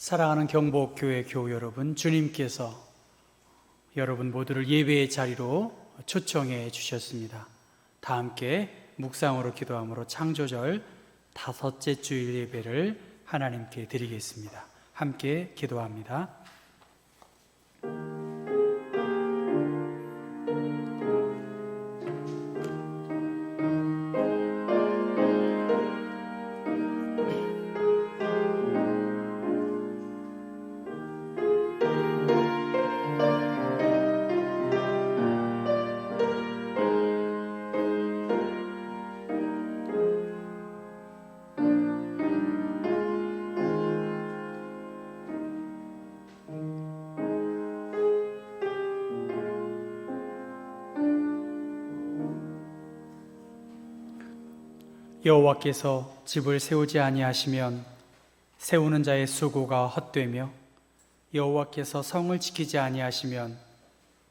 사랑하는 경복교회 교우 여러분, 주님께서 여러분 모두를 예배의 자리로 초청해 주셨습니다. 다 함께 묵상으로 기도함으로 창조절 5째 주일 예배를 하나님께 드리겠습니다. 함께 기도합니다. 여호와께서 집을 세우지 아니하시면 세우는 자의 수고가 헛되며 여호와께서 성을 지키지 아니하시면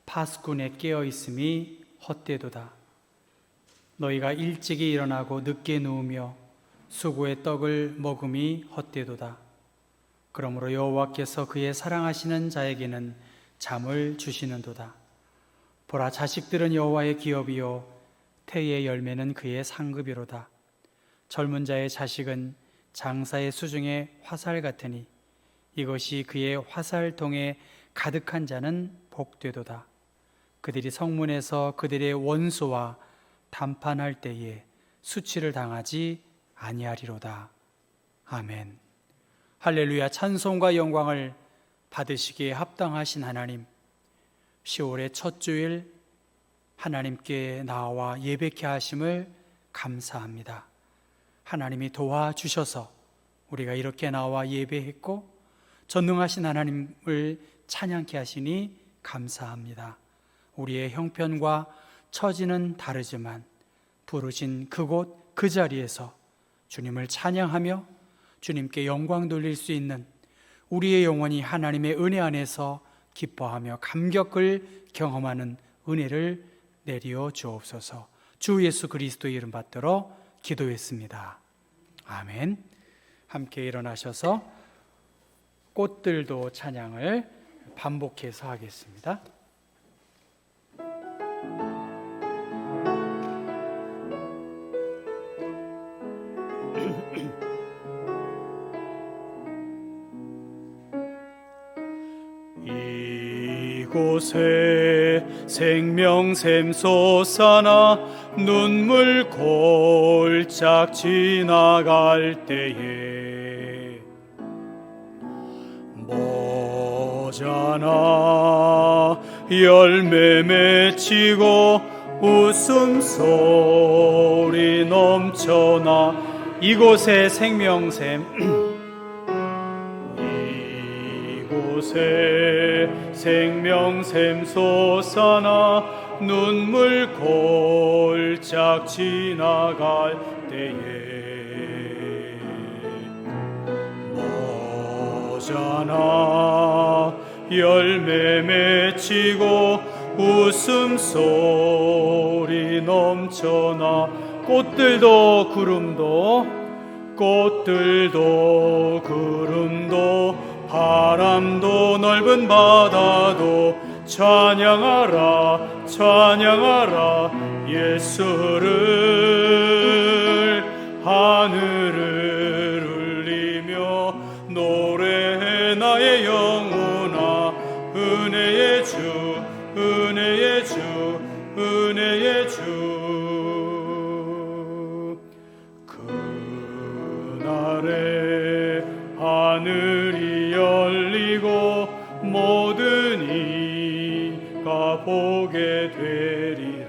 파수꾼의 깨어 있음이 헛되도다. 너희가 일찍이 일어나고 늦게 누우며 수고의 떡을 먹음이 헛되도다. 그러므로 여호와께서 그의 사랑하시는 자에게는 잠을 주시는도다. 보라, 자식들은 여호와의 기업이요 태의 열매는 그의 상급이로다. 젊은 자의 자식은 장사의 수중에 화살 같으니 이것이 그의 화살통에 가득한 자는 복되도다. 그들이 성문에서 그들의 원수와 담판할 때에 수치를 당하지 아니하리로다. 아멘. 할렐루야. 찬송과 영광을 받으시기에 합당하신 하나님, 10월의 첫 주일 하나님께 나와 예배케 하심을 감사합니다. 하나님이 도와주셔서 우리가 이렇게 나와 예배했고 전능하신 하나님을 찬양케 하시니 감사합니다. 우리의 형편과 처지는 다르지만 부르신 그곳 그 자리에서 주님을 찬양하며 주님께 영광 돌릴 수 있는 우리의 영혼이 하나님의 은혜 안에서 기뻐하며 감격을 경험하는 은혜를 내리어 주옵소서. 주 예수 그리스도의 이름 받들어 기도했습니다. 아멘. 함께 일어나셔서 꽃들도 찬양을 반복해서 하겠습니다. 이곳에 생명샘 솟아나 눈물 골짝 지나갈 때에 모자나 열매 맺히고 웃음소리 넘쳐나 이곳에 생명샘 이곳에 생명샘 솟아나 눈물 골짝 지나갈 때에 모자나 열매 맺히고 웃음소리 넘쳐나 꽃들도 구름도 바람도 넓은 바다도 찬양하라 찬양하라 예수를 하늘을 울리며 노래해 나의 영혼아 은혜의 주 은혜의 주 은혜의 주 그날에 하늘이 열리고 모든 이가 보게 되리라.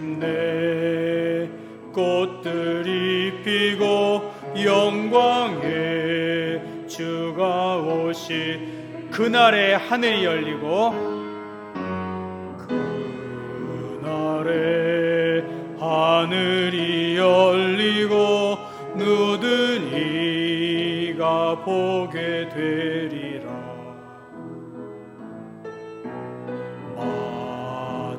마침내 꽃들이 피고 영광의 주가 오시 그날에 하늘이 열리고 그날에 하늘이 열리고 누든 이가 보게 되리라.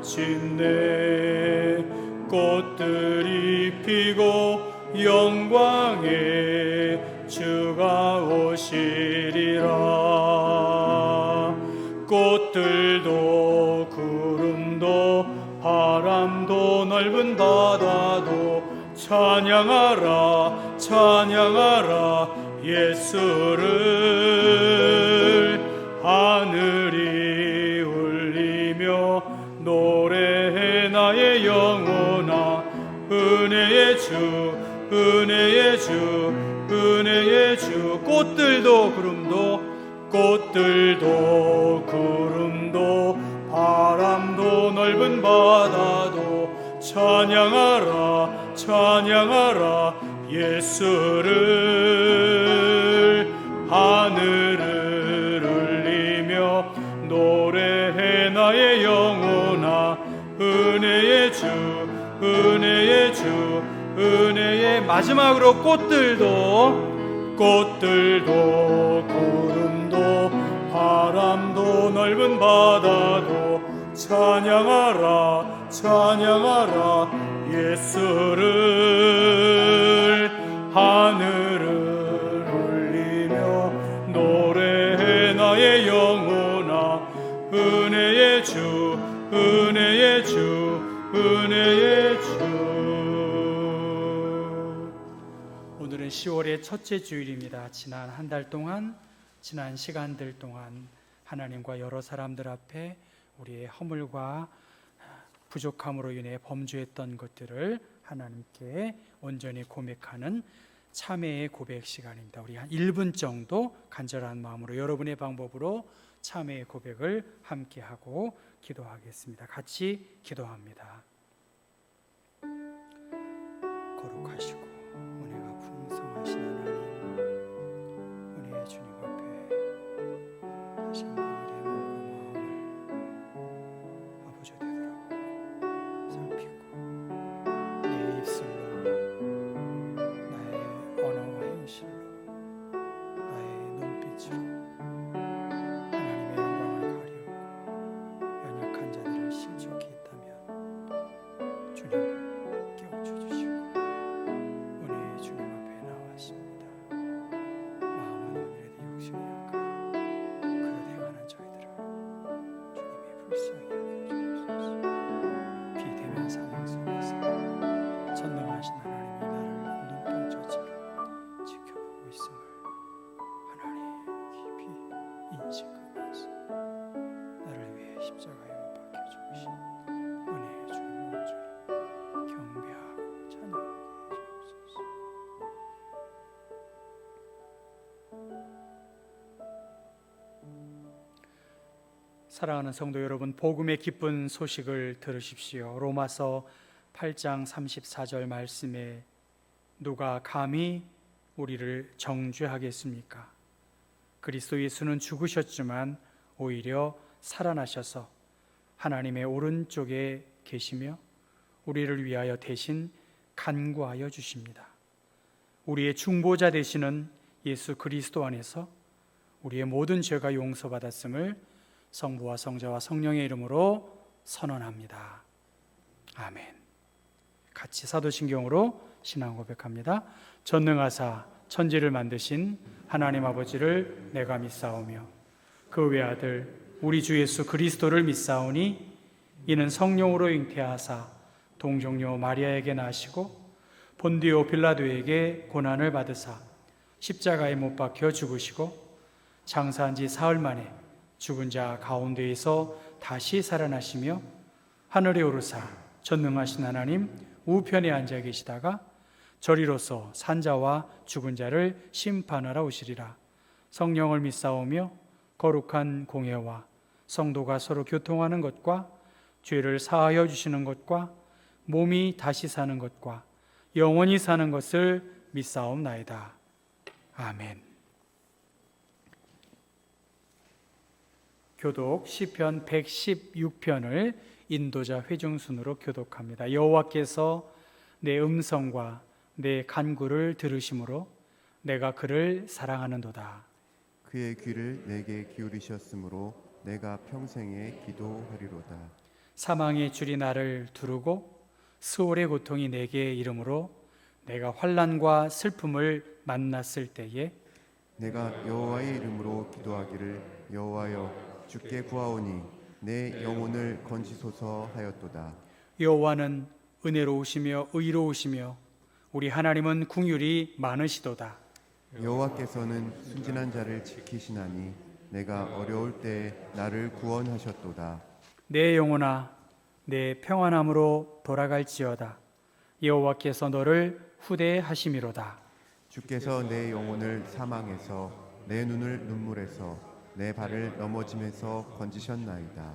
마침내 꽃들이 피고 영광의 주가 오시리라. 꽃들도 구름도 바람도 넓은 바다도 찬양하라 찬양하라 예수를. 하늘이 울리며 노래해 나의 영혼아 은혜의 주 은혜의 주 은혜의 주. 꽃들도 구름도 바람도 넓은 바다도 찬양하라 찬양하라 예수를. 하늘을 울리며 노래해 나의 영혼아 은혜의 주 은혜의 주 은혜의. 마지막으로 꽃들도 구름도 바람도 넓은 바다도 찬양하라 찬양하라 예수를. 하늘을 울리며 노래해 나의 영혼아 은혜의 주 은혜의 주 은혜의 주. 오늘은 10월의 첫째 주일입니다. 지난 한 달 동안, 지난 시간들 동안 하나님과 여러 사람들 앞에 우리의 허물과 부족함으로 인해 범죄했던 것들을 하나님께 온전히 고백하는 참회의 고백 시간입니다. 우리 한 1분 정도 간절한 마음으로 여러분의 방법으로 참회의 고백을 함께 하고 기도하겠습니다. 같이 기도합니다. 거룩하시고 은혜가 풍성하신 하나님, 은혜의 주님 앞에 다시 한번 우리의 몸과 마음을 아버지 되돌아보고 살피고 내 입술로 나의 언어와 행실로 나의 눈빛으로 하나님의 영광을 가리우고 연약한 자들을 실족히 있다면 주님 깨우쳐주시고 은혜의 주님 앞에 나왔습니다. 마음은 오늘에도 육신이 약하여 그릇 행하는 저희들을 주님이 불쌍히 여겨주옵소서. 비대면 상황 속에서 전능하신 하나님이 나를 눈동자처럼 지켜보고 있음을 하나님 깊이 인식하면서 나를 위해 십자가에 못 박혀 죽으신 은혜의 주님을 온전히 경배하고 찬양하게 해주옵소서. 사랑하는 성도 여러분, 복음의 기쁜 소식을 들으십시오. 로마서 8장 34절 말씀에 누가 감히 우리를 정죄하겠습니까? 그리스도 예수는 죽으셨지만 오히려 살아나셔서 하나님의 오른쪽에 계시며 우리를 위하여 대신 간구하여 주십니다. 우리의 중보자 되시는 예수 그리스도 안에서 우리의 모든 죄가 용서받았음을 성부와 성자와 성령의 이름으로 선언합니다. 아멘. 같이 사도신경으로 신앙 고백합니다. 전능하사 천지를 만드신 하나님 아버지를 내가 믿사오며 그 외아들 우리 주 예수 그리스도를 믿사오니 이는 성령으로 잉태하사 동정녀 마리아에게 나시고 본디오 빌라도에게 고난을 받으사 십자가에 못 박혀 죽으시고 장사한 지 사흘 만에 죽은 자 가운데에서 다시 살아나시며 하늘에 오르사 전능하신 하나님 우편에 앉아 계시다가 저리로서 산자와 죽은 자를 심판하러 오시리라. 성령을 믿사오며 거룩한 공회와 성도가 서로 교통하는 것과 죄를 사하여 주시는 것과 몸이 다시 사는 것과 영원히 사는 것을 믿사옵나이다. 아멘. 교독 시편 116편을 인도자 회중순으로 교독합니다. 여호와께서 내 음성과 내 간구를 들으심으로 내가 그를 사랑하는도다. 그의 귀를 내게 기울이셨으므로 내가 평생에 기도하리로다. 사망의 줄이 나를 두르고 수월의 고통이 내게 이르므로 내가 환난과 슬픔을 만났을 때에 내가 여호와의 이름으로 기도하기를 여호와여 주께 구하오니 내 영혼을 건지소서 하였도다. 여호와는 은혜로우시며 의로우시며 우리 하나님은 긍휼이 많으시도다. 여호와께서는 순진한 자를 지키시나니 내가 어려울 때 나를 구원하셨도다. 내 영혼아 내 평안함으로 돌아갈지어다. 여호와께서 너를 후대하심이로다. 주께서 내 영혼을 사망에서 내 눈을 눈물에서 내 발을 넘어짐에서 건지셨나이다.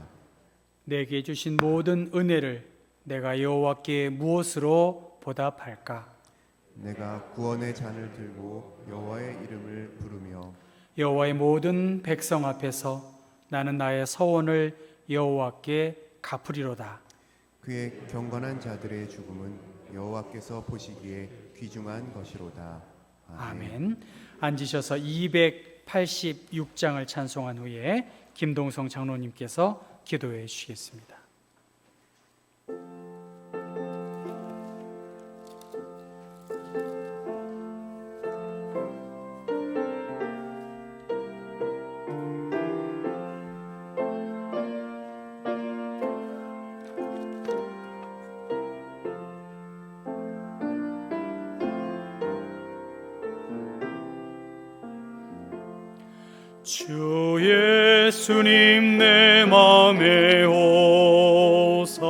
내게 주신 모든 은혜를 내가 여호와께 무엇으로 보답할까? 내가 구원의 잔을 들고 여호와의 이름을 부르며 여호와의 모든 백성 앞에서 나는 나의 서원을 여호와께 갚으리로다. 그의 경건한 자들의 죽음은 여호와께서 보시기에 귀중한 것이로다. 아멘. 앉으셔서 286장을 찬송한 후에 김동성 장로님께서 기도해 주시겠습니다. 주 예수님 내 맘에 오사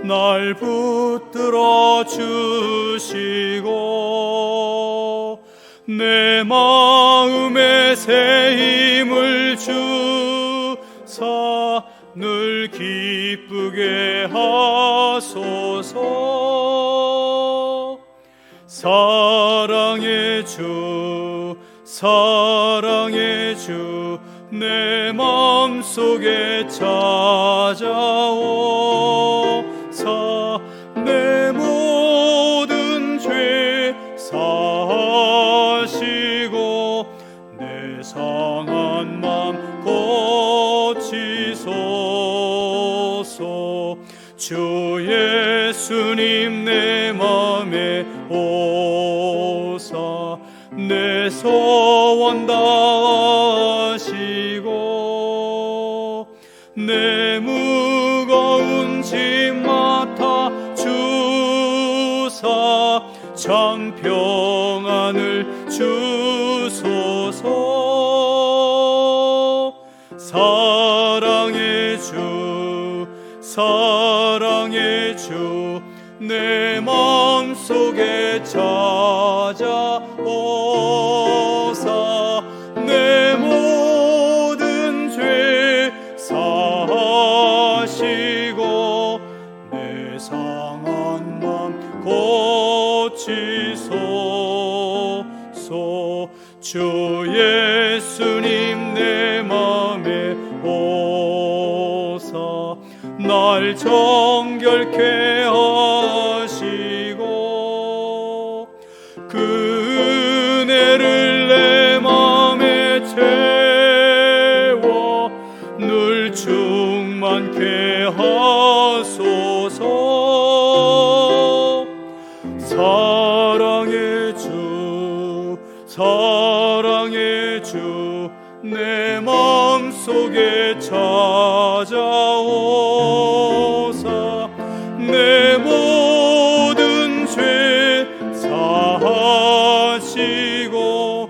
날 붙들어 주시고 내 마음에 새 힘을 주사 늘 기쁘게 하소서. 사랑의 주 사랑의 주 내 맘속에 찾아오사 내 모든 죄 사하시고 내 상한 맘 고치소서. 주 예수님 내 맘에 오사 내 소원 다하시고 내 무거운 짐 맡아 주사 참 평안을 주소서. 사랑의 주 사랑의 주 내 마음속에 찾아오사 내 모든 죄 사하시고 내 상한 맘 고치소서. 주 예수님 내 맘에 오사 날 정결케 하시고 그 은혜를 내 맘에 채워 늘 충만케 하소서. 사랑의 주 사랑의 주 내 마음속에 찾아오사 내 모든 죄 사하시고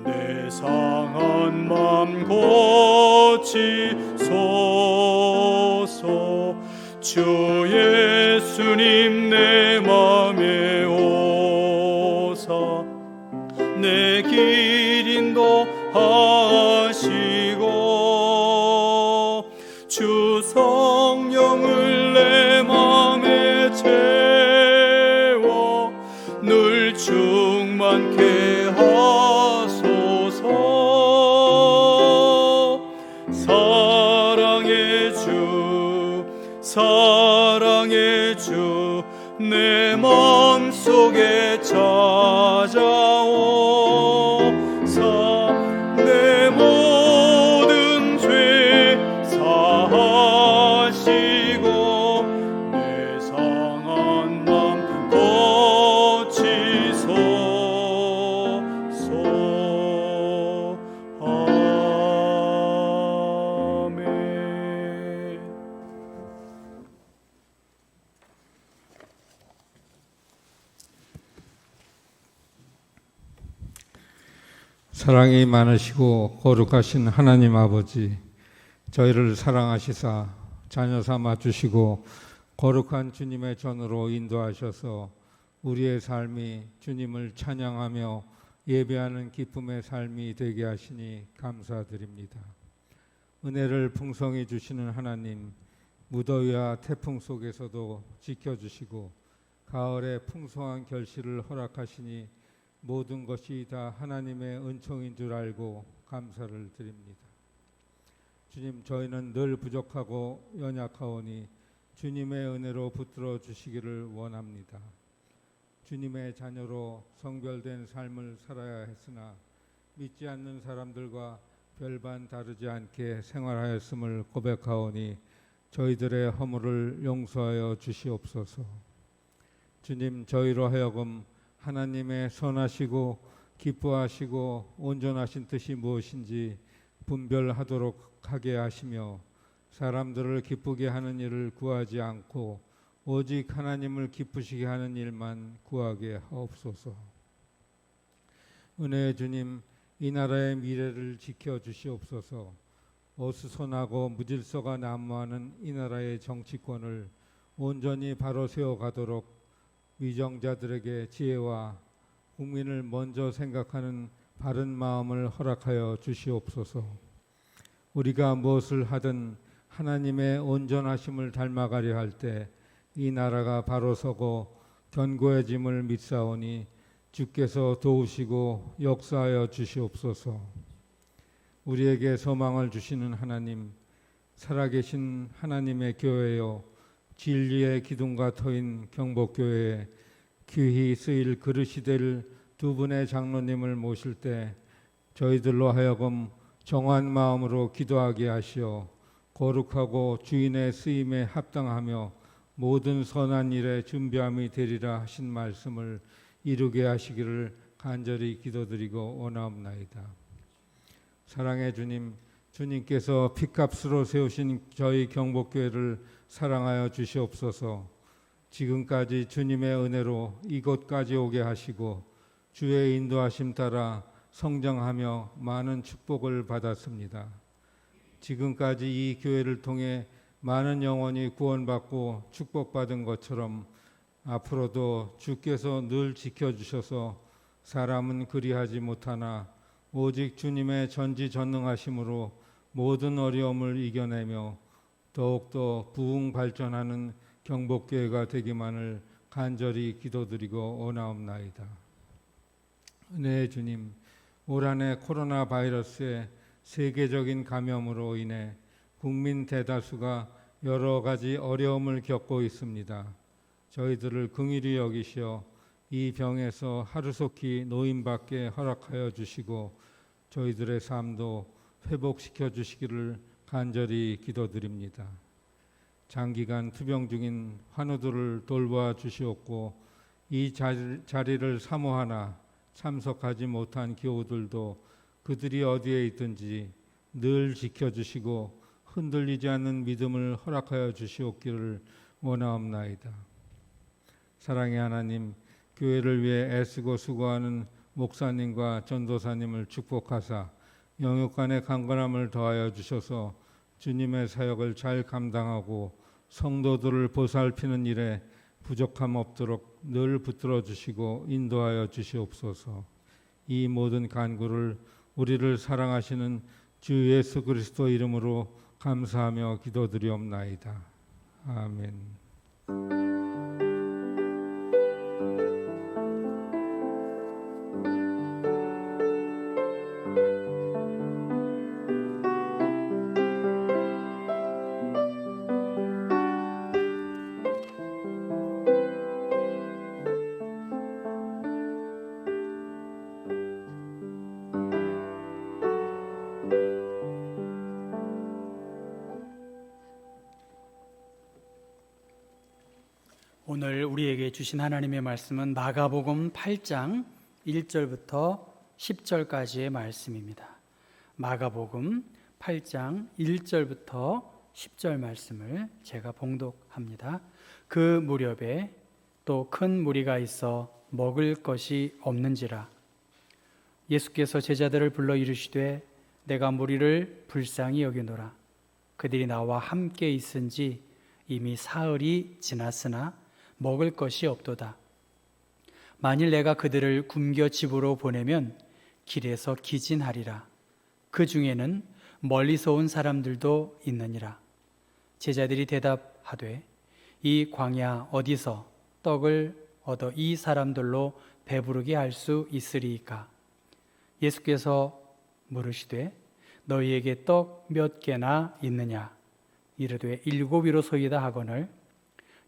내 상한 맘 고치소서. 주 예수님 내 맘에 오사 내 길 인도하시고 주 성령을 내 맘에 채워 늘 충만케 하소서. 사랑의 주 사랑의 주 내 마음속에 찾아오사 내 사랑이 많으시고 거룩하신 하나님 아버지, 저희를 사랑하시사 자녀 삼아 주시고 거룩한 주님의 전으로 인도하셔서 우리의 삶이 주님을 찬양하며 예배하는 기쁨의 삶이 되게 하시니 감사드립니다. 은혜를 풍성히 주시는 하나님, 무더위와 태풍 속에서도 지켜주시고 가을에 풍성한 결실을 허락하시니 모든 것이 다 하나님의 은총인 줄 알고 감사를 드립니다. 주님, 저희는 늘 부족하고 연약하오니 주님의 은혜로 붙들어 주시기를 원합니다. 주님의 자녀로 성별된 삶을 살아야 했으나 믿지 않는 사람들과 별반 다르지 않게 생활하였음을 고백하오니 저희들의 허물을 용서하여 주시옵소서. 주님, 저희로 하여금 하나님의 선하시고 기뻐하시고 온전하신 뜻이 무엇인지 분별하도록 하게 하시며 사람들을 기쁘게 하는 일을 구하지 않고 오직 하나님을 기쁘시게 하는 일만 구하게 하옵소서. 은혜의 주님, 이 나라의 미래를 지켜주시옵소서. 어수선하고 무질서가 난무하는 이 나라의 정치권을 온전히 바로 세워가도록 위정자들에게 지혜와 국민을 먼저 생각하는 바른 마음을 허락하여 주시옵소서. 우리가 무엇을 하든 하나님의 온전하심을 닮아가려 할 때 이 나라가 바로 서고 견고해짐을 믿사오니 주께서 도우시고 역사하여 주시옵소서. 우리에게 소망을 주시는 하나님, 살아계신 하나님의 교회요 진리의 기둥과 터인 경복교회에 귀히 쓰일 그릇이 될 두 분의 장로님을 모실 때 저희들로 하여금 정한 마음으로 기도하게 하시어 거룩하고 주인의 쓰임에 합당하며 모든 선한 일에 준비함이 되리라 하신 말씀을 이루게 하시기를 간절히 기도드리고 원하옵나이다. 사랑의 주님, 주님께서 피값으로 세우신 저희 경복교회를 사랑하여 주시옵소서. 지금까지 주님의 은혜로 이곳까지 오게 하시고 주의 인도하심 따라 성장하며 많은 축복을 받았습니다. 지금까지 이 교회를 통해 많은 영혼이 구원받고 축복받은 것처럼 앞으로도 주께서 늘 지켜주셔서 사람은 그리하지 못하나 오직 주님의 전지전능하심으로 모든 어려움을 이겨내며 더욱더 부흥 발전하는 경복교회가 되기만을 간절히 기도드리고 원하옵나이다. 은혜의 주님, 올 한 해 코로나 바이러스의 세계적인 감염으로 인해 국민 대다수가 여러 가지 어려움을 겪고 있습니다. 저희들을 긍휼히 여기시어 이 병에서 하루속히 노임받게 허락하여 주시고 저희들의 삶도 회복시켜 주시기를 간절히 기도드립니다. 장기간 투병 중인 환우들을 돌보아 주시옵고 이 자리를 사모하나 참석하지 못한 교우들도 그들이 어디에 있든지 늘 지켜주시고 흔들리지 않는 믿음을 허락하여 주시옵기를 원하옵나이다. 사랑의 하나님, 교회를 위해 애쓰고 수고하는 목사님과 전도사님을 축복하사 영육간의 강건함을 더하여 주셔서 주님의 사역을 잘 감당하고 성도들을 보살피는 일에 부족함 없도록 늘 붙들어 주시고 인도하여 주시옵소서. 이 모든 간구를 우리를 사랑하시는 주 예수 그리스도 이름으로 감사하며 기도드리옵나이다. 아멘. 오늘 우리에게 주신 하나님의 말씀은 마가복음 8장 1절부터 10절까지의 말씀입니다. 마가복음 8장 1절부터 10절 말씀을 제가 봉독합니다. 그 무렵에 또 큰 무리가 있어 먹을 것이 없는지라 예수께서 제자들을 불러 이르시되 내가 무리를 불쌍히 여기노라. 그들이 나와 함께 있은지 이미 사흘이 지났으나 먹을 것이 없도다. 만일 내가 그들을 굶겨 집으로 보내면 길에서 기진하리라. 그 중에는 멀리서 온 사람들도 있느니라. 제자들이 대답하되 이 광야 어디서 떡을 얻어 이 사람들로 배부르게 할 수 있으리이까? 예수께서 물으시되 너희에게 떡 몇 개나 있느냐? 이르되 7이로소이다 하거늘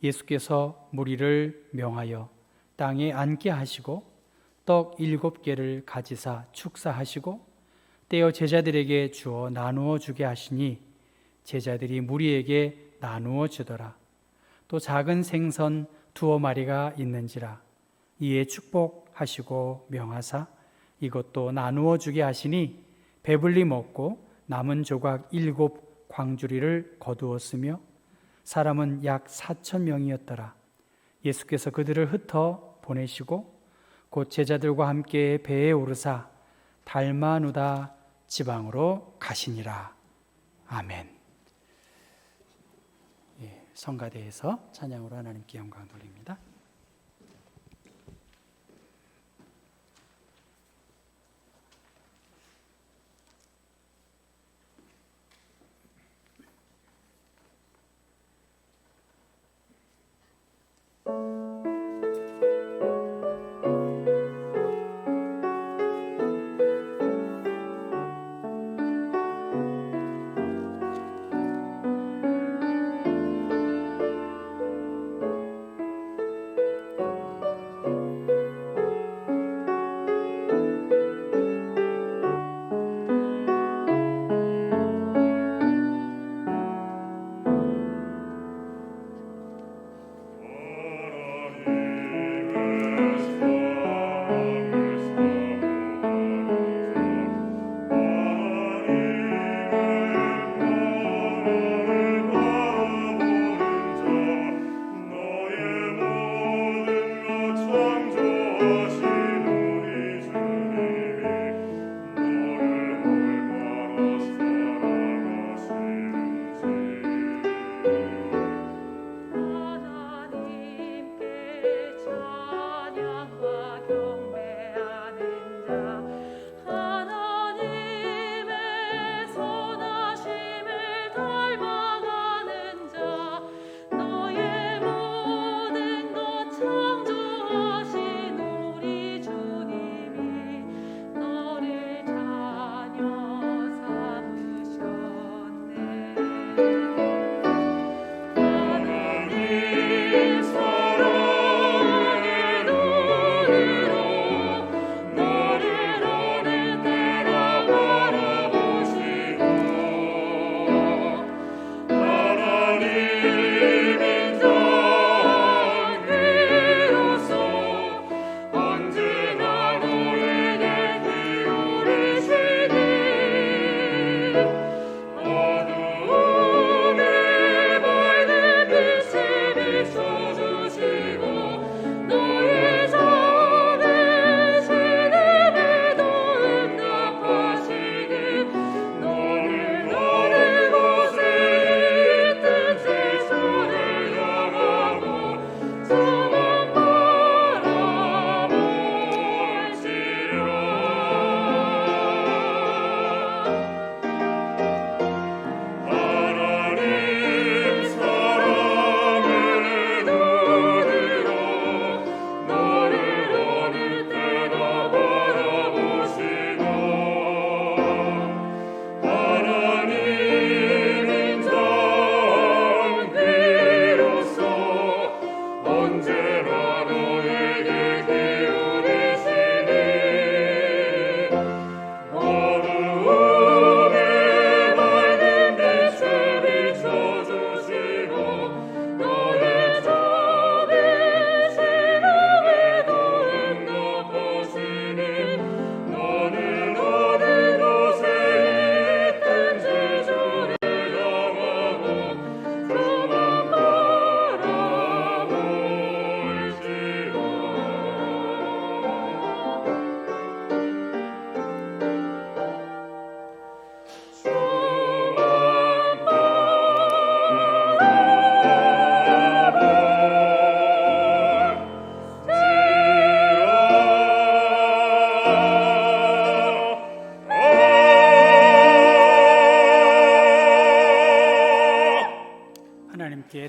예수께서 무리를 명하여 땅에 앉게 하시고 떡 7개를 가지사 축사하시고 떼어 제자들에게 주어 나누어 주게 하시니 제자들이 무리에게 나누어 주더라. 또 작은 생선 2마리가 있는지라. 이에 축복하시고 명하사 이것도 나누어 주게 하시니 배불리 먹고 남은 조각 7 광주리를 거두었으며 사람은 약 4,000명이었더라. 예수께서 그들을 흩어 보내시고 곧 제자들과 함께 배에 오르사 달마누다 지방으로 가시니라. 아멘. 성가대에서 찬양으로 하나님께 영광 돌립니다.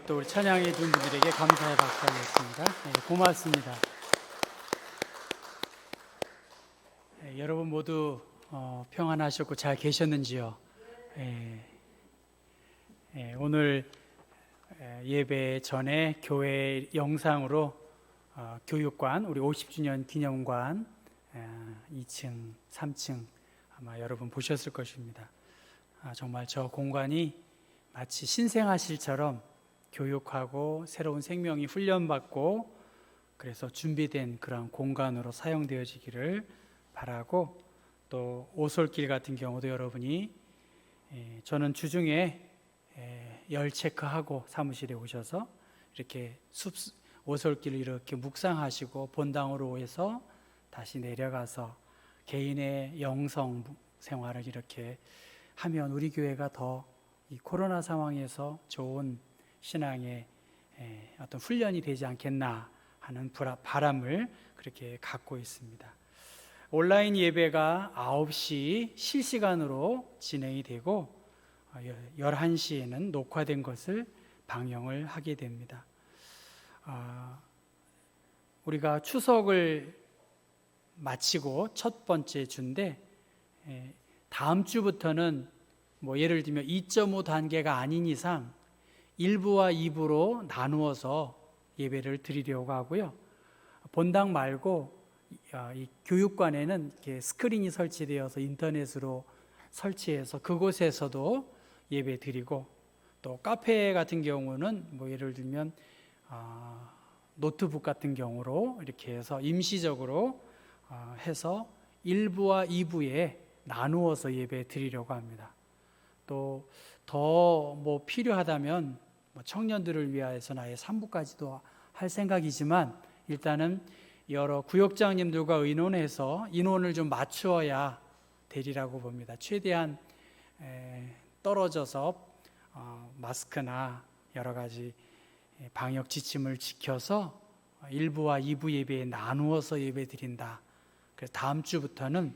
또 우리 찬양해 준 분들에게 감사의 박수 하겠습니다. 고맙습니다. 여러분 모두 평안하셨고 잘 계셨는지요? 오늘 예배 전에 교회 영상으로 교육관, 우리 50주년 기념관 2층, 3층 아마 여러분 보셨을 것입니다. 정말 저 공간이 마치 신생아실처럼 교육하고 새로운 생명이 훈련받고 그래서 준비된 그런 공간으로 사용되어지기를 바라고, 또 오솔길 같은 경우도 여러분이 저는 주중에 열 체크하고 사무실에 오셔서 이렇게 오솔길을 이렇게 묵상하시고 본당으로 오셔서 다시 내려가서 개인의 영성 생활을 이렇게 하면 우리 교회가 더 이 코로나 상황에서 좋은 신앙의 어떤 훈련이 되지 않겠나 하는 바람을 그렇게 갖고 있습니다. 온라인 예배가 9시 실시간으로 진행이 되고 11시에는 녹화된 것을 방영을 하게 됩니다. 우리가 추석을 마치고 첫 번째 주인데 다음 주부터는 뭐 예를 들면 2.5 단계가 아닌 이상 1부와 2부로 나누어서 예배를 드리려고 하고요. 본당 말고 이 교육관에는 이렇게 스크린이 설치되어서 인터넷으로 설치해서 그곳에서도 예배 드리고, 또 카페 같은 경우는 뭐 예를 들면 노트북 같은 경우로 이렇게 해서 임시적으로 해서 1부와 2부에 나누어서 예배 드리려고 합니다. 또 더 뭐 필요하다면 청년들을 위해서는 아예 3부까지도 할 생각이지만 일단은 여러 구역장님들과 의논해서 인원을 좀 맞추어야 되리라고 봅니다. 최대한 떨어져서 마스크나 여러 가지 방역 지침을 지켜서 1부와 2부 예배에 나누어서 예배 드린다. 그래서 다음 주부터는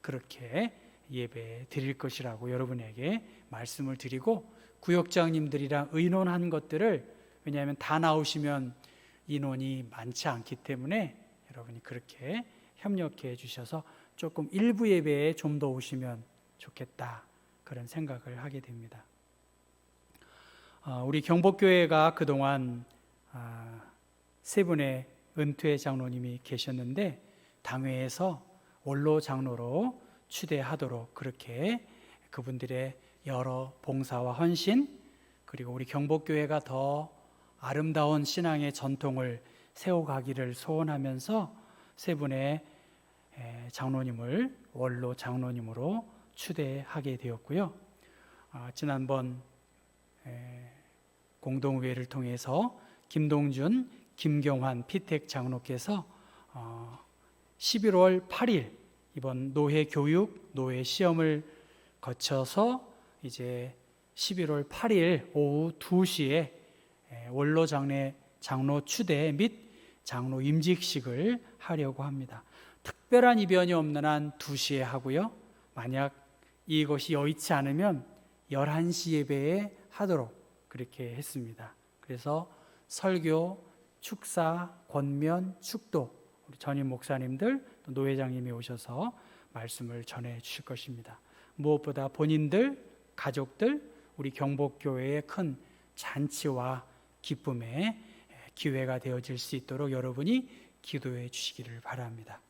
그렇게 예배 드릴 것이라고 여러분에게 말씀을 드리고, 구역장님들이랑 의논한 것들을, 왜냐하면 다 나오시면 인원이 많지 않기 때문에 여러분이 그렇게 협력해 주셔서 조금 일부 예배에 좀 더 오시면 좋겠다, 그런 생각을 하게 됩니다. 우리 경복교회가 그동안 세 분의 은퇴 장로님이 계셨는데 당회에서 원로 장로로 추대하도록 그렇게 그분들의 여러 봉사와 헌신, 그리고 우리 경복교회가 더 아름다운 신앙의 전통을 세워가기를 소원하면서 세 분의 장로님을 원로 장로님으로 추대하게 되었고요. 지난번 공동회를 통해서 김동준, 김경환 피택 장로께서 11월 8일 이번 노회 교육, 노회 시험을 거쳐서 이제 11월 8일 오후 2시에 원로 장로 추대 및 장로 임직식을 하려고 합니다. 특별한 이변이 없는 한 2시에 하고요. 만약 이것이 여의치 않으면 11시 예배에 하도록 그렇게 했습니다. 그래서 설교, 축사, 권면, 축도, 우리 전임 목사님들, 또 노회장님이 오셔서 말씀을 전해 주실 것입니다. 무엇보다 본인들, 가족들, 우리 경복교회의 큰 잔치와 기쁨의 기회가 되어질 수 있도록 여러분이 기도해 주시기를 바랍니다.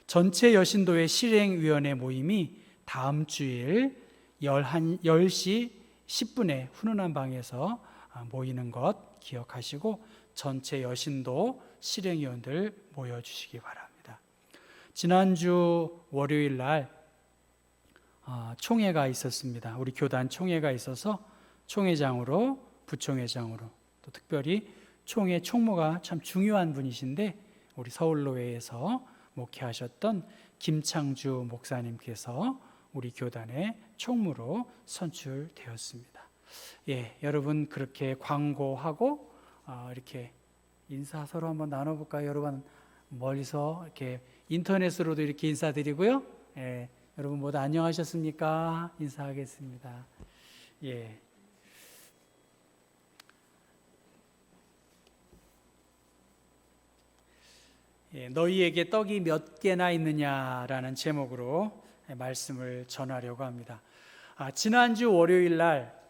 전체 여신도회 실행위원회 모임이 다음 주일 10시 10분에 훈훈한 방에서 모이는 것 기억하시고 전체 여신도 실행위원들 모여주시기 바랍니다. 지난주 월요일 날 총회가 있었습니다. 우리 교단 총회가 있어서 총회장으로, 부총회장으로, 또 특별히 총회 총무가 참 중요한 분이신데 우리 서울로회에서 목회하셨던 김창주 목사님께서 우리 교단의 총무로 선출되었습니다. 여러분 그렇게 광고하고 이렇게 인사 서로 한번 나눠볼까요? 여러분 멀리서 이렇게 인터넷으로도 이렇게 인사드리고요. 여러분 모두 안녕하셨습니까? 인사하겠습니다. 너희에게 떡이 몇 개나 있느냐라는 제목으로 말씀을 전하려고 합니다. 지난주 월요일 날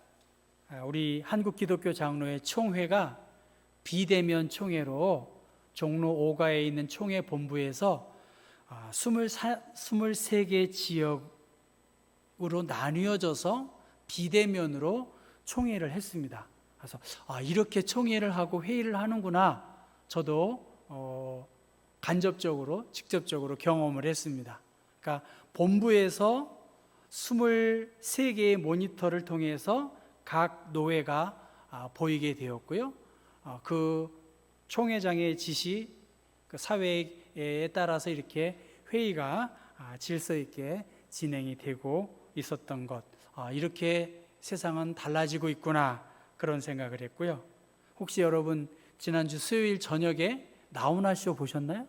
우리 한국기독교 장로회 총회가 비대면 총회로 종로 5가에 있는 총회 본부에서 23개 지역으로 나뉘어져서 비대면으로 총회를 했습니다. 그래서 이렇게 총회를 하고 회의를 하는구나, 저도 간접적으로 직접적으로 경험을 했습니다. 그러니까 본부에서 23개의 모니터를 통해서 각 노회가 보이게 되었고요. 그 총회장의 지시, 그 사회에 따라서 이렇게 회의가 질서 있게 진행이 되고 있었던 것, 이렇게 세상은 달라지고 있구나, 그런 생각을 했고요. 혹시 여러분 지난주 수요일 저녁에 나훈아쇼 보셨나요?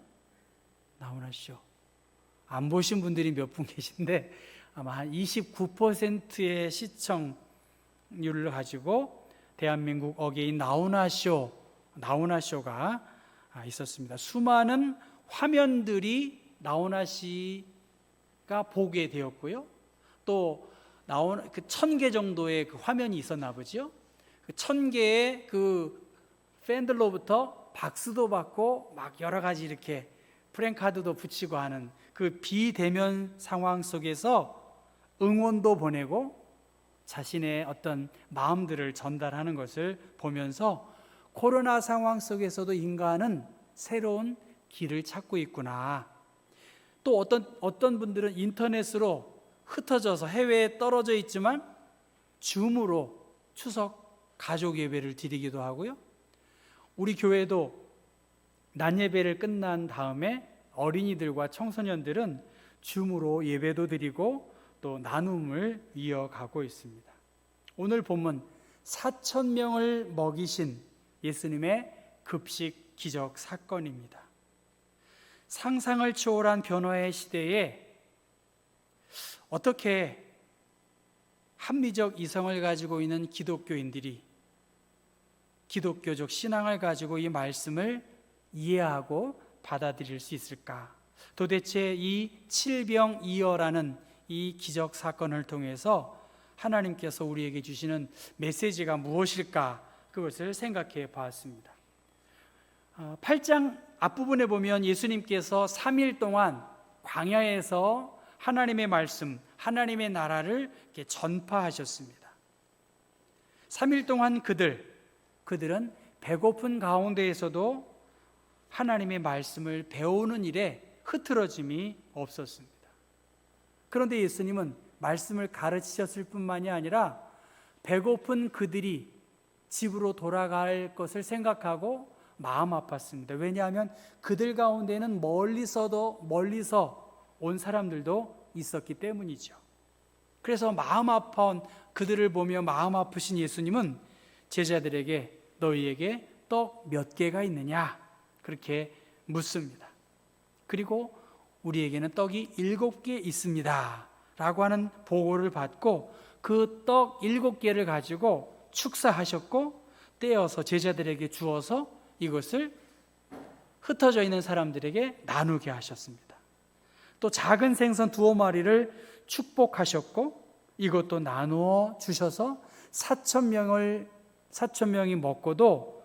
나훈아쇼 안 보신 분들이 몇 분 계신데 아마 한 29%의 시청률을 가지고 대한민국 어게인 나훈아쇼가 있었습니다. 수많은 화면들이 나훈아 씨가 보게 되었고요. 또 그 1000개 정도의 그 화면이 있었나 보죠. 그 1000개의 그 팬들로부터 박수도 받고 막 여러 가지 이렇게 프랭카드도 붙이고 하는 그 비대면 상황 속에서 응원도 보내고 자신의 어떤 마음들을 전달하는 것을 보면서 코로나 상황 속에서도 인간은 새로운 길을 찾고 있구나. 또 어떤 분들은 인터넷으로 흩어져서 해외에 떨어져 있지만 줌으로 추석 가족 예배를 드리기도 하고요. 우리 교회도 낮 예배를 끝난 다음에 어린이들과 청소년들은 줌으로 예배도 드리고 또 나눔을 이어가고 있습니다. 오늘 본문 4,000명을 먹이신 예수님의 급식 기적 사건입니다. 상상을 초월한 변화의 시대에 어떻게 합리적 이성을 가지고 있는 기독교인들이 기독교적 신앙을 가지고 이 말씀을 이해하고 받아들일 수 있을까? 도대체 이 칠병이어라는 이 기적 사건을 통해서 하나님께서 우리에게 주시는 메시지가 무엇일까? 그것을 생각해 보았습니다. 8장 앞부분에 보면 예수님께서 3일 동안 광야에서 하나님의 말씀, 하나님의 나라를 이렇게 전파하셨습니다. 3일 동안 그들은 배고픈 가운데에서도 하나님의 말씀을 배우는 일에 흐트러짐이 없었습니다. 그런데 예수님은 말씀을 가르치셨을 뿐만이 아니라 배고픈 그들이 집으로 돌아갈 것을 생각하고 마음 아팠습니다. 왜냐하면 그들 가운데는 멀리서 온 사람들도 있었기 때문이죠. 그래서 마음 아파온 그들을 보며 마음 아프신 예수님은 제자들에게 너희에게 떡 몇 개가 있느냐? 그렇게 묻습니다. 그리고 우리에게는 떡이 7개 있습니다 라고 하는 보고를 받고 그 떡 7개를 가지고 축사하셨고 떼어서 제자들에게 주어서 이것을 흩어져 있는 사람들에게 나누게 하셨습니다. 또 작은 생선 2마리를 축복하셨고 이것도 나누어 주셔서 4,000명이 먹고도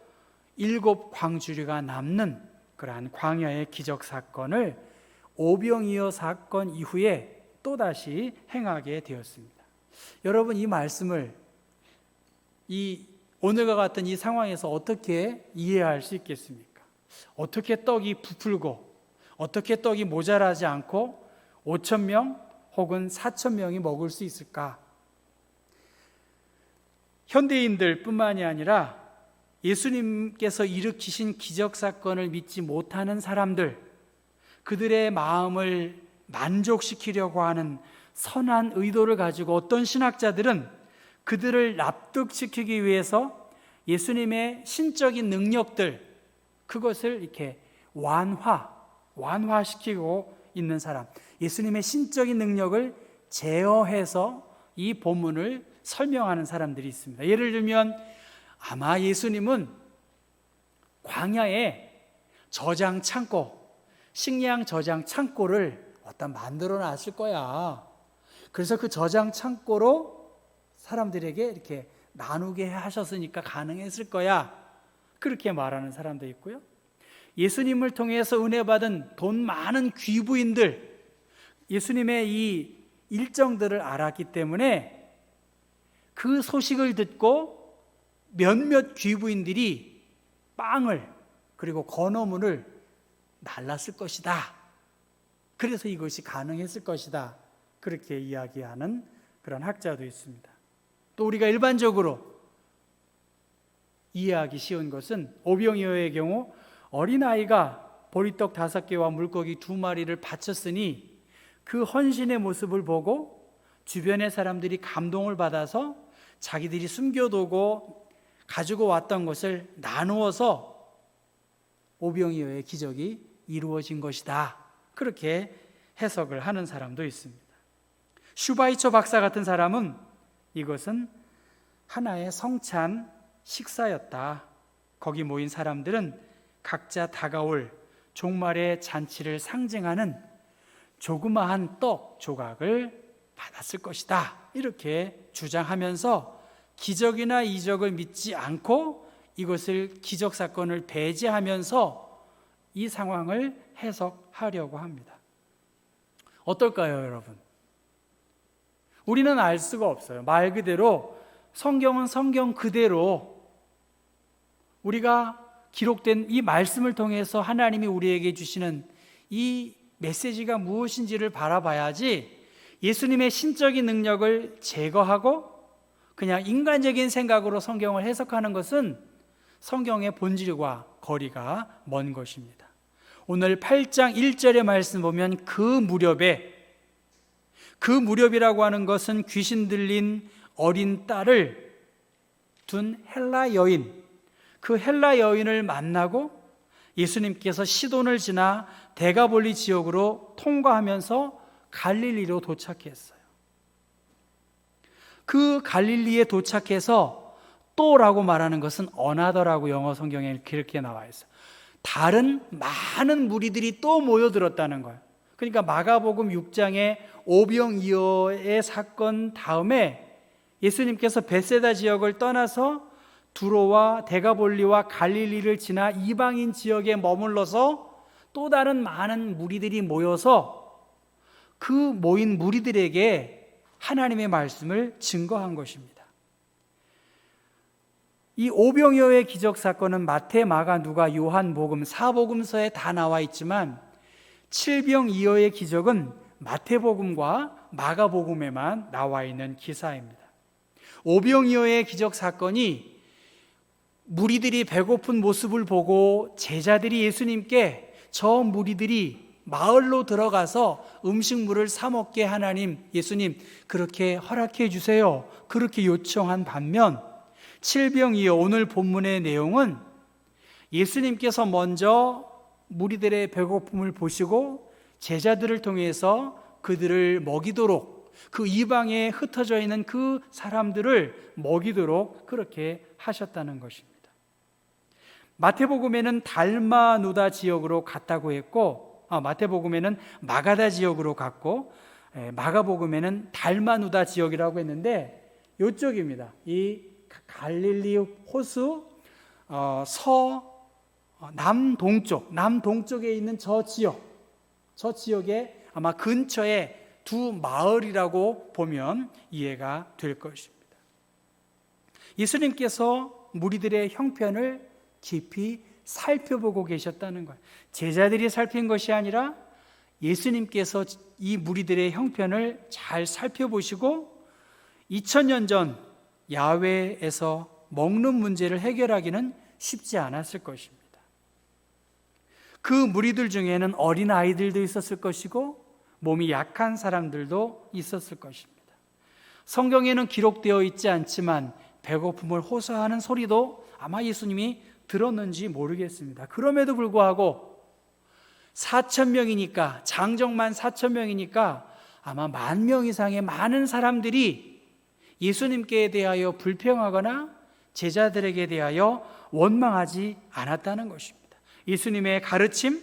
7 광주리가 남는 그러한 광야의 기적 사건을 오병이어 사건 이후에 또다시 행하게 되었습니다. 여러분, 이 말씀을 오늘과 같은 이 상황에서 어떻게 이해할 수 있겠습니까? 어떻게 떡이 부풀고 어떻게 떡이 모자라지 않고 5,000명 혹은 4,000명이 먹을 수 있을까? 현대인들 뿐만이 아니라 예수님께서 일으키신 기적 사건을 믿지 못하는 사람들, 그들의 마음을 만족시키려고 하는 선한 의도를 가지고 어떤 신학자들은 그들을 납득시키기 위해서 예수님의 신적인 능력들, 그것을 이렇게 완화시키고 있는 사람, 예수님의 신적인 능력을 제어해서 이 본문을 설명하는 사람들이 있습니다. 예를 들면 아마 예수님은 광야에 저장 창고, 식량 저장 창고를 어디다 만들어 놨을 거야. 그래서 그 저장 창고로 사람들에게 이렇게 나누게 하셨으니까 가능했을 거야. 그렇게 말하는 사람도 있고요. 예수님을 통해서 은혜 받은 돈 많은 귀부인들, 예수님의 이 일정들을 알았기 때문에 그 소식을 듣고 몇몇 귀부인들이 빵을 그리고 건어물을 날랐을 것이다. 그래서 이것이 가능했을 것이다. 그렇게 이야기하는 그런 학자도 있습니다. 또 우리가 일반적으로 이해하기 쉬운 것은 오병이어의 경우 어린아이가 보리떡 5개와 물고기 2마리를 바쳤으니 그 헌신의 모습을 보고 주변의 사람들이 감동을 받아서 자기들이 숨겨두고 가지고 왔던 것을 나누어서 오병이어의 기적이 이루어진 것이다. 그렇게 해석을 하는 사람도 있습니다. 슈바이처 박사 같은 사람은 이것은 하나의 성찬 식사였다. 거기 모인 사람들은 각자 다가올 종말의 잔치를 상징하는 조그마한 떡 조각을 받았을 것이다. 이렇게 주장하면서 기적이나 이적을 믿지 않고 이것을 기적 사건을 배제하면서 이 상황을 해석하려고 합니다. 어떨까요, 여러분? 우리는 알 수가 없어요. 말 그대로 성경은 성경 그대로 우리가 기록된 이 말씀을 통해서 하나님이 우리에게 주시는 이 메시지가 무엇인지를 바라봐야지 예수님의 신적인 능력을 제거하고 그냥 인간적인 생각으로 성경을 해석하는 것은 성경의 본질과 거리가 먼 것입니다. 오늘 8장 1절의 말씀 보면 그 무렵이라고 하는 것은 귀신 들린 어린 딸을 둔 헬라 여인, 그 헬라 여인을 만나고 예수님께서 시돈을 지나 데가볼리 지역으로 통과하면서 갈릴리로 도착했어요. 그 갈릴리에 도착해서 또라고 말하는 것은 어나더라고 영어 성경에 그렇게 나와 있어요. 다른 많은 무리들이 또 모여들었다는 거예요. 그러니까 마가복음 6장의 오병이어의 사건 다음에 예수님께서 벳세다 지역을 떠나서 두로와 데가볼리와 갈릴리를 지나 이방인 지역에 머물러서 또 다른 많은 무리들이 모여서 그 모인 무리들에게 하나님의 말씀을 증거한 것입니다. 이 오병이어의 기적 사건은 마태, 마가, 누가, 요한, 복음, 사복음서에 다 나와 있지만 칠병이어의 기적은 마태복음과 마가복음에만 나와 있는 기사입니다. 오병이어의 기적 사건이 무리들이 배고픈 모습을 보고 제자들이 예수님께 저 무리들이 마을로 들어가서 음식물을 사 먹게 하나님, 예수님 그렇게 허락해 주세요. 그렇게 요청한 반면 칠병이어 오늘 본문의 내용은 예수님께서 먼저 무리들의 배고픔을 보시고 제자들을 통해서 그들을 먹이도록 그 이방에 흩어져 있는 그 사람들을 먹이도록 그렇게 하셨다는 것입니다. 마태복음에는 달마누다 지역으로 갔다고 했고 마태복음에는 마가다 지역으로 갔고 마가복음에는 달마누다 지역이라고 했는데 이쪽입니다. 이 갈릴리 호수 남동쪽에 있는 저 지역에 아마 근처에 두 마을이라고 보면 이해가 될 것입니다. 예수님께서 무리들의 형편을 깊이 살펴보고 계셨다는 거예요. 제자들이 살핀 것이 아니라 예수님께서 이 무리들의 형편을 잘 살펴보시고 2000년 전 야외에서 먹는 문제를 해결하기는 쉽지 않았을 것입니다. 그 무리들 중에는 어린 아이들도 있었을 것이고 몸이 약한 사람들도 있었을 것입니다. 성경에는 기록되어 있지 않지만 배고픔을 호소하는 소리도 아마 예수님이 들었는지 모르겠습니다. 그럼에도 불구하고 4,000명이니까 장정만 4,000명이니까 아마 10,000명 이상의 많은 사람들이 예수님께 대하여 불평하거나 제자들에게 대하여 원망하지 않았다는 것입니다. 예수님의 가르침,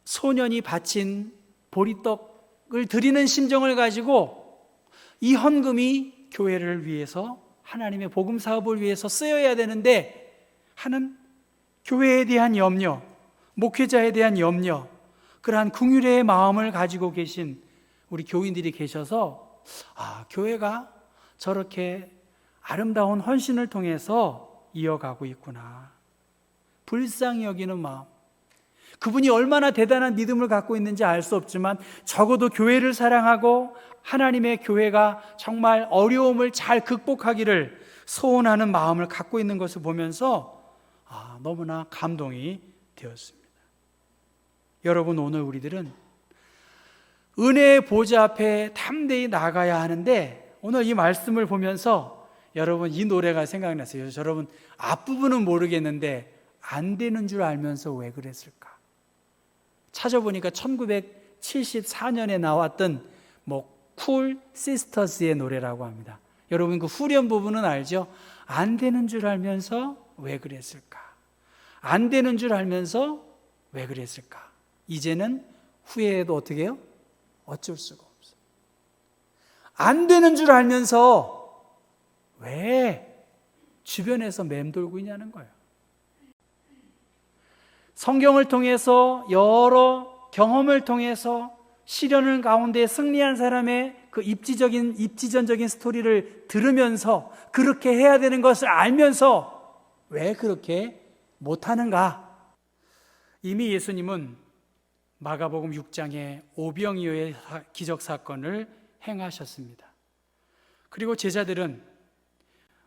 소년이 바친 보리떡을 드리는 심정을 가지고 이 헌금이 교회를 위해서, 하나님의 복음 사업을 위해서 쓰여야 되는데 하는 교회에 대한 염려, 목회자에 대한 염려, 그러한 긍휼의 마음을 가지고 계신 우리 교인들이 계셔서 교회가 저렇게 아름다운 헌신을 통해서 이어가고 있구나. 불쌍히 여기는 마음. 그분이 얼마나 대단한 믿음을 갖고 있는지 알 수 없지만 적어도 교회를 사랑하고 하나님의 교회가 정말 어려움을 잘 극복하기를 소원하는 마음을 갖고 있는 것을 보면서 너무나 감동이 되었습니다. 여러분, 오늘 우리들은 은혜의 보좌 앞에 담대히 나가야 하는데 오늘 이 말씀을 보면서 여러분 이 노래가 생각났어요. 여러분 앞부분은 모르겠는데 안 되는 줄 알면서 왜 그랬을까? 찾아보니까 1974년에 나왔던 쿨 시스터스의 노래라고 합니다. 여러분 그 후렴 부분은 알죠? 안 되는 줄 알면서 왜 그랬을까? 안 되는 줄 알면서 왜 그랬을까? 이제는 후회해도 어떻게 해요? 어쩔 수가 없어. 안 되는 줄 알면서 왜 주변에서 맴돌고 있냐는 거예요. 성경을 통해서 여러 경험을 통해서 시련을 가운데 승리한 사람의 그 입지전적인 스토리를 들으면서 그렇게 해야 되는 것을 알면서 왜 그렇게 못하는가? 이미 예수님은 마가복음 6장에 오병이어의 기적사건을 행하셨습니다. 그리고 제자들은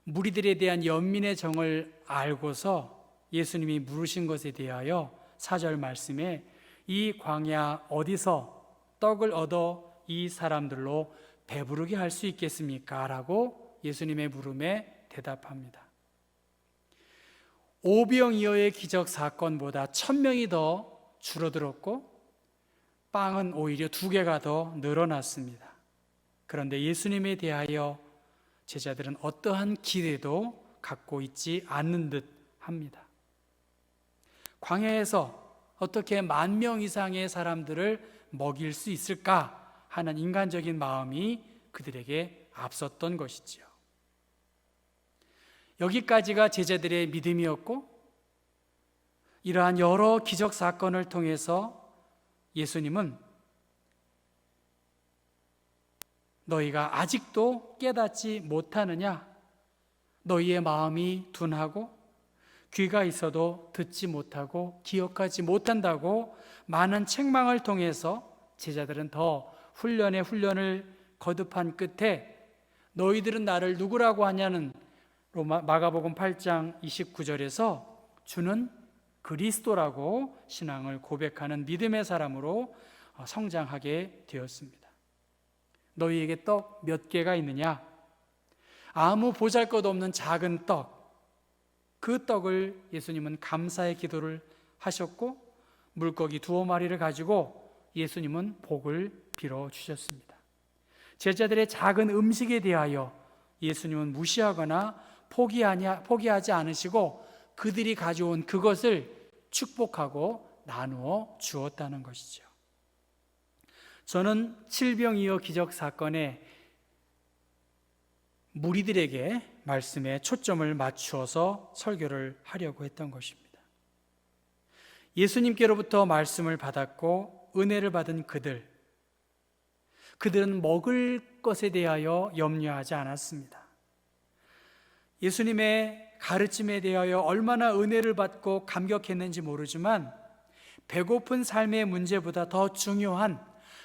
무리들에 대한 연민의 정을 알고서 예수님이 물으신 것에 대하여 4절 말씀에 이 광야 어디서 떡을 얻어 이 사람들로 배부르게 할 수 있겠습니까? 라고 예수님의 물음에 대답합니다. 오병이어의 기적 사건보다 1000명이 더 줄어들었고 빵은 오히려 2개가 더 늘어났습니다. 그런데 예수님에 대하여 제자들은 어떠한 기대도 갖고 있지 않는 듯 합니다. 광야에서 어떻게 10,000명 이상의 사람들을 먹일 수 있을까 하는 인간적인 마음이 그들에게 앞섰던 것이지요. 여기까지가 제자들의 믿음이었고 이러한 여러 기적 사건을 통해서 예수님은 너희가 아직도 깨닫지 못하느냐? 너희의 마음이 둔하고 귀가 있어도 듣지 못하고 기억하지 못한다고 많은 책망을 통해서 제자들은 더 훈련을 거듭한 끝에 너희들은 나를 누구라고 하냐는 마가복음 8장 29절에서 주는 그리스도라고 신앙을 고백하는 믿음의 사람으로 성장하게 되었습니다. 너희에게 떡 몇 개가 있느냐? 아무 보잘것없는 작은 떡, 그 떡을 예수님은 감사의 기도를 하셨고 물고기 2마리를 가지고 예수님은 복을 빌어 주셨습니다. 제자들의 작은 음식에 대하여 예수님은 무시하거나 포기하지 않으시고 그들이 가져온 그것을 축복하고 나누어 주었다는 것이죠. 저는 칠병이어 기적 사건에 무리들에게 말씀에 초점을 맞추어서 설교를 하려고 했던 것입니다. 예수님께로부터 말씀을 받았고 은혜를 받은 그들은 먹을 것에 대하여 염려하지 않았습니다. 예수님의 가르침에 대하여 얼마나 은혜를 받고 감격했는지 모르지만 배고픈 삶의 문제보다 더 중요한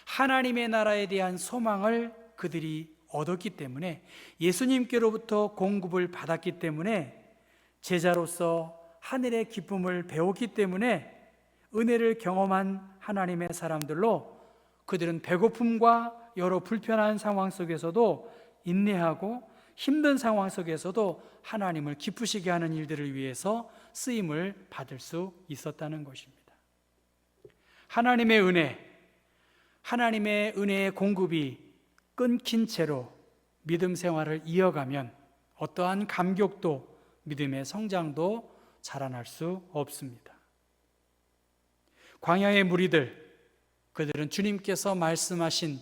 하나님의 나라에 대한 소망을 그들이 얻었기 때문에 예수님께로부터 공급을 받았기 때문에 제자로서 하늘의 기쁨을 배웠기 때문에 은혜를 경험한 하나님의 사람들로 그들은 배고픔과 여러 불편한 상황 속에서도 인내하고 힘든 상황 속에서도 하나님을 기쁘시게 하는 일들을 위해서 쓰임을 받을 수 있었다는 것입니다. 하나님의 은혜의 공급이 끊긴 채로 믿음 생활을 이어가면 어떠한 감격도 믿음의 성장도 자라날 수 없습니다. 광야의 무리들, 그들은 주님께서 말씀하신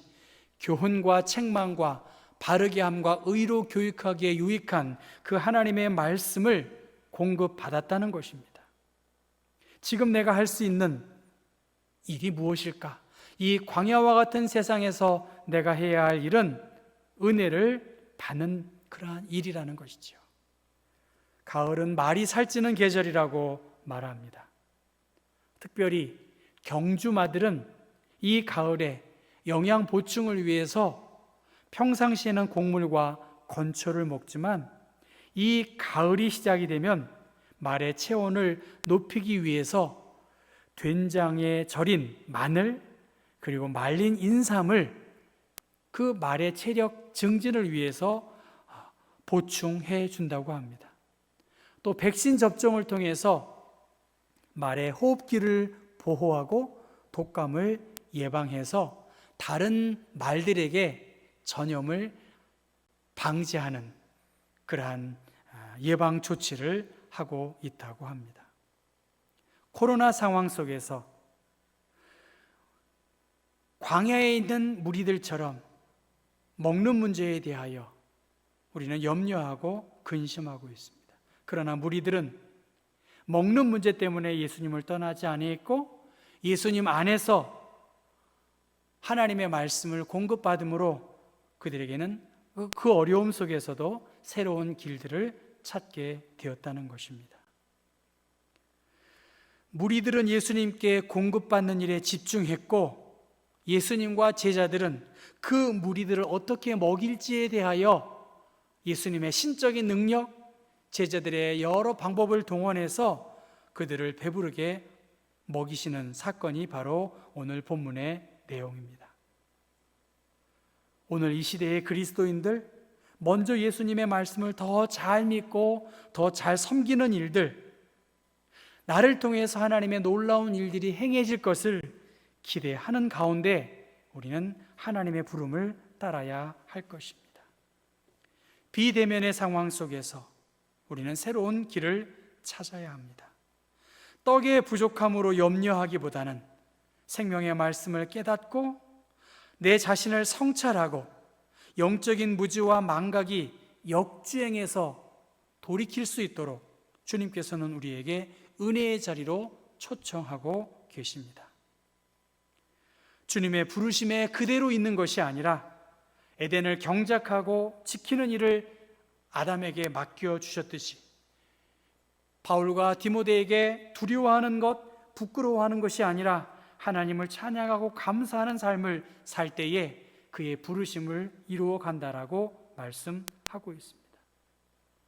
교훈과 책망과 바르게 함과 의로 교육하기에 유익한 그 하나님의 말씀을 공급받았다는 것입니다. 지금 내가 할 수 있는 일이 무엇일까? 이 광야와 같은 세상에서 내가 해야 할 일은 은혜를 받는 그러한 일이라는 것이죠. 가을은 말이 살찌는 계절이라고 말합니다. 특별히 경주마들은 이 가을에 영양 보충을 위해서 평상시에는 곡물과 건초를 먹지만 이 가을이 시작이 되면 말의 체온을 높이기 위해서 된장에 절인 마늘 그리고 말린 인삼을 그 말의 체력 증진을 위해서 보충해 준다고 합니다. 또 백신 접종을 통해서 말의 호흡기를 보호하고 독감을 예방해서 다른 말들에게 전염을 방지하는 그러한 예방 조치를 하고 있다고 합니다. 코로나 상황 속에서 광야에 있는 무리들처럼 먹는 문제에 대하여 우리는 염려하고 근심하고 있습니다. 그러나 무리들은 먹는 문제 때문에 예수님을 떠나지 아니했고 예수님 안에서 하나님의 말씀을 공급받음으로 그들에게는 그 어려움 속에서도 새로운 길들을 찾게 되었다는 것입니다. 무리들은 예수님께 공급받는 일에 집중했고 예수님과 제자들은 그 무리들을 어떻게 먹일지에 대하여 예수님의 신적인 능력, 제자들의 여러 방법을 동원해서 그들을 배부르게 먹이시는 사건이 바로 오늘 본문의 내용입니다. 오늘 이 시대의 그리스도인들, 먼저 예수님의 말씀을 더 잘 믿고 더 잘 섬기는 일들, 나를 통해서 하나님의 놀라운 일들이 행해질 것을 기대하는 가운데 우리는 하나님의 부름을 따라야 할 것입니다. 비대면의 상황 속에서 우리는 새로운 길을 찾아야 합니다. 떡의 부족함으로 염려하기보다는 생명의 말씀을 깨닫고 내 자신을 성찰하고 영적인 무지와 망각이 역주행해서 돌이킬 수 있도록 주님께서는 우리에게 은혜의 자리로 초청하고 계십니다. 주님의 부르심에 그대로 있는 것이 아니라 에덴을 경작하고 지키는 일을 아담에게 맡겨주셨듯이 바울과 디모데에게 두려워하는 것, 부끄러워하는 것이 아니라 하나님을 찬양하고 감사하는 삶을 살 때에 그의 부르심을 이루어 간다라고 말씀하고 있습니다.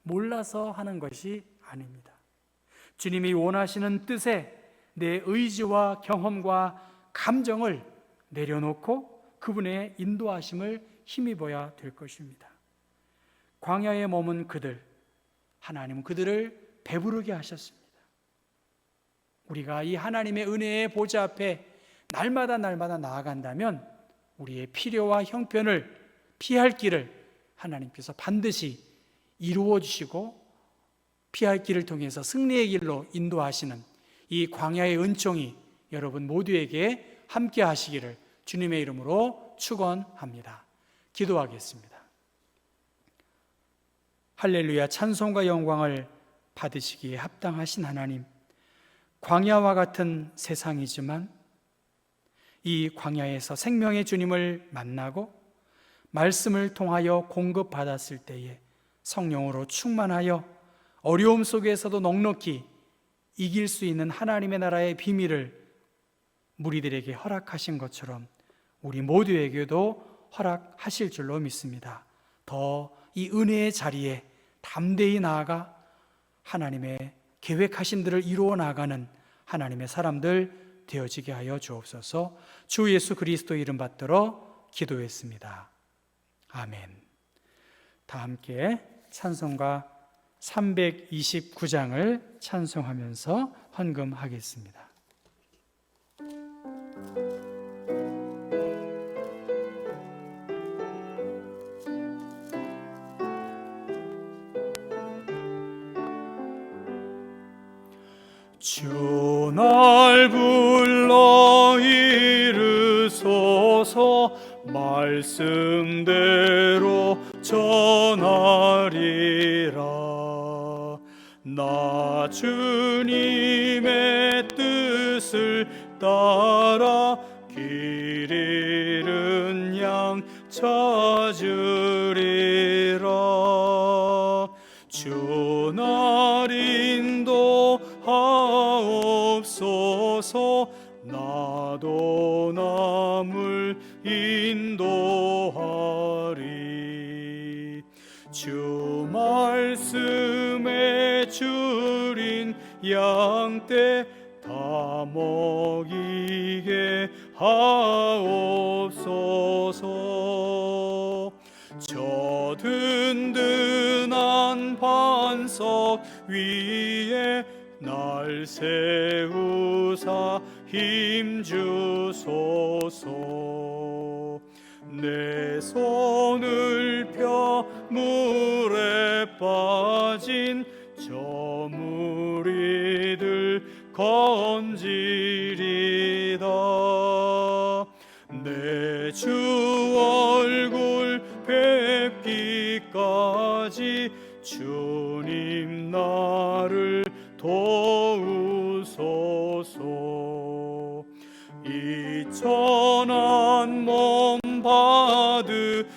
몰라서 하는 것이 아닙니다. 주님이 원하시는 뜻에 내 의지와 경험과 감정을 내려놓고 그분의 인도하심을 힘입어야 될 것입니다. 광야에 머문 그들, 하나님은 그들을 배부르게 하셨습니다. 우리가 이 하나님의 은혜의 보좌 앞에 날마다 나아간다면 우리의 필요와 형편을 피할 길을 하나님께서 반드시 이루어 주시고 피할 길을 통해서 승리의 길로 인도하시는 이 광야의 은총이 여러분 모두에게 함께 하시기를 주님의 이름으로 축원합니다. 기도하겠습니다. 할렐루야, 찬송과 영광을 받으시기에 합당하신 하나님, 광야와 같은 세상이지만 이 광야에서 생명의 주님을 만나고 말씀을 통하여 공급받았을 때에 성령으로 충만하여 어려움 속에서도 넉넉히 이길 수 있는 하나님의 나라의 비밀을 무리들에게 허락하신 것처럼 우리 모두에게도 허락하실 줄로 믿습니다. 더 이 은혜의 자리에 담대히 나아가 하나님의 계획하신 들을 이루어 나가는 하나님의 사람들 되어지게 하여 주옵소서. 주 예수 그리스도 이름 받들어 기도했습니다. 아멘. 다 함께 찬송가 329장을 찬송하면서 헌금하겠습니다. 주 날 불러 말씀대로 전하리라. 나 주님의 뜻을 따라 길 잃은 양 찾으리라. 주 날 인도하옵소서. 나도 남을 인도하리. 주 말씀에 줄인 양떼 다 먹이게 하옵소서. 저 든든한 반석 위에 날 세우사 힘주소서. 내 손을 펴 물에 빠진 저 무리들 건지리다. 내 주 얼굴 뵙기까지 주님 나를 도우소서. 이 천한 몸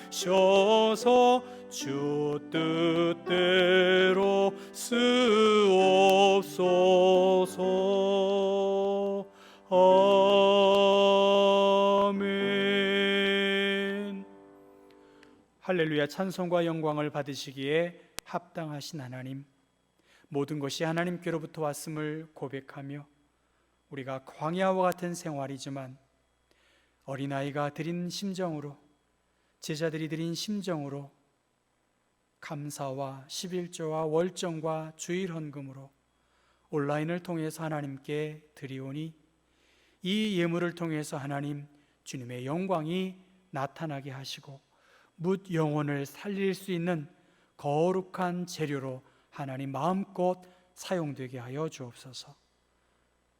받으셔서 주 뜻대로 쓰옵소서. 아멘. 할렐루야. 찬송과 영광을 받으시기에 합당하신 하나님, 모든 것이 하나님께로부터 왔음을 고백하며 우리가 광야와 같은 생활이지만 어린아이가 드린 심정으로, 제자들이 드린 심정으로 감사와 11조와 월정과 주일 헌금으로 온라인을 통해서 하나님께 드리오니 이 예물을 통해서 하나님 주님의 영광이 나타나게 하시고 뭇 영혼을 살릴 수 있는 거룩한 재료로 하나님 마음껏 사용되게 하여 주옵소서.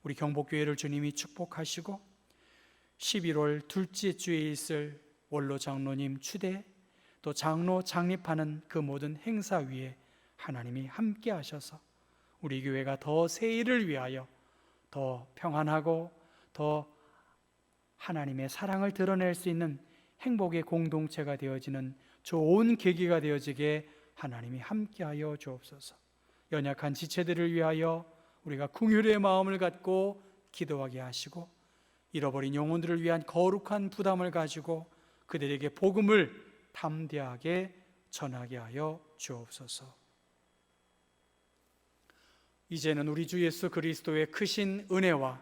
우리 경복교회를 주님이 축복하시고 11월 둘째 주에 있을 원로 장로님 추대, 또 장로 창립하는 그 모든 행사 위에 하나님이 함께 하셔서 우리 교회가 더 세일을 위하여 더 평안하고 더 하나님의 사랑을 드러낼 수 있는 행복의 공동체가 되어지는 좋은 계기가 되어지게 하나님이 함께하여 주옵소서. 연약한 지체들을 위하여 우리가 긍휼의 마음을 갖고 기도하게 하시고 잃어버린 영혼들을 위한 거룩한 부담을 가지고 그들에게 복음을 담대하게 전하게 하여 주옵소서. 이제는 우리 주 예수 그리스도의 크신 은혜와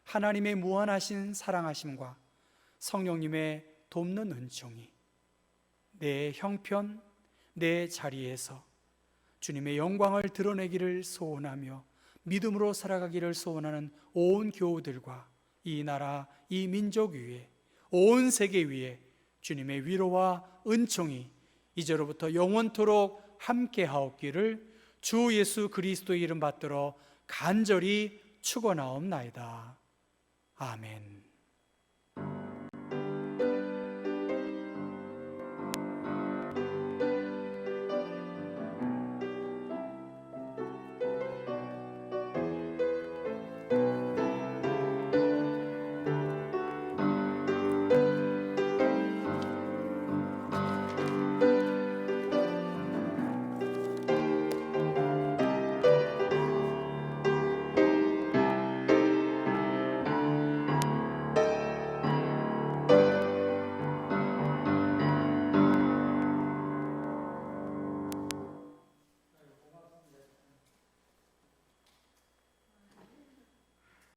하나님의 무한하신 사랑하심과 성령님의 돕는 은총이 내 형편, 내 자리에서 주님의 영광을 드러내기를 소원하며 믿음으로 살아가기를 소원하는 온 교우들과 이 나라, 이 민족 위에, 온 세계 위에 주님의 위로와 은총이 이제로부터 영원토록 함께하옵기를 주 예수 그리스도의 이름 받들어 간절히 축원하옵나이다. 아멘.